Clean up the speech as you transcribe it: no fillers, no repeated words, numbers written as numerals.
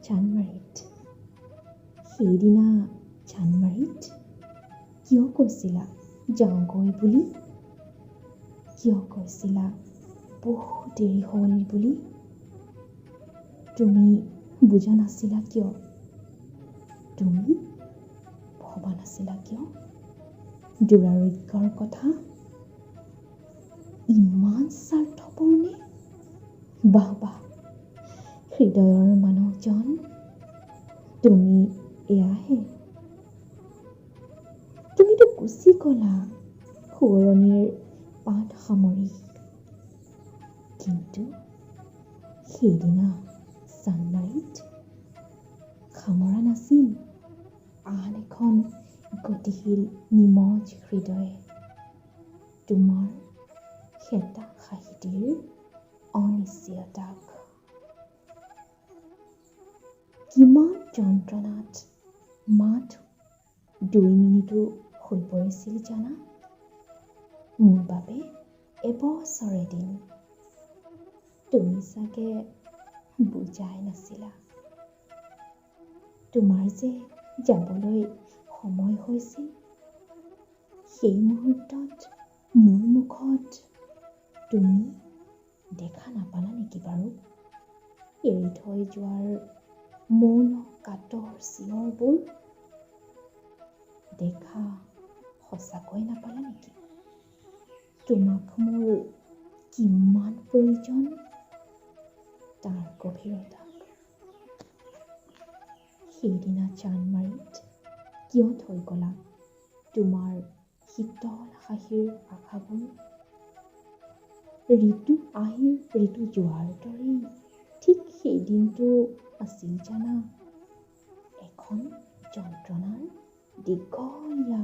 চান্দমাৰিত। সেইদিনা চান্দমাৰিত কিয় কৈছিলা যাওঁগৈ বুলি? কিয় কৈছিলা বহু দেৰি হ'ল বুলি? তুমি বুজা নাছিলা কিয়? তুমি ভবা নাছিলা কিয় দুৰাৰোগ্যৰ কথা? ইমান স্বাৰ্থপৰনে? বাহ বাহ, হৃদয়ৰ মানুহজন, তুমি এয়াহে। তুমিতো গুচি গলা সোঁৱৰণিৰ পাত সামৰি, কিন্তু সেইদিনা চান্দমাৰিত সামৰা নাছিল আন এখন গতিশীল নিমজ হৃদয়ে তোমাৰ হেতা সাহিত্যৰ অনিশ্চয়তাক। কিমান যন্ত্ৰণাত মাত 2 মিনিটো হৈ পৰিছিল জানা? মোৰ বাবে এবছৰে দিন। তুমি চাগে বুজাই নাছিলা। তোমাৰ যে যাবলৈ সময় হৈছিল, সেই মুহূৰ্তত মোৰ মুখত তুমি দেখা নাপালা নেকি বাৰু? এৰি থৈ যোৱাৰ মৌন কাতৰ চিঞৰবোৰ দেখা সঁচাকৈ নাপালা নেকি? তোমাক মোৰ কিমান প্ৰয়োজন তাৰ গভীৰতাক। সেইদিনা চান্দমাৰিত কিয় থৈ গলা তোমাৰ শীতল হাঁহিৰ আশাবোৰ? ঋতু আহিৰ ঋতু যোৱাৰ দৰেই ঠিক সেই দিনটো আছিল জানা, এখন যন্ত্ৰণাৰ দীঘলীয়া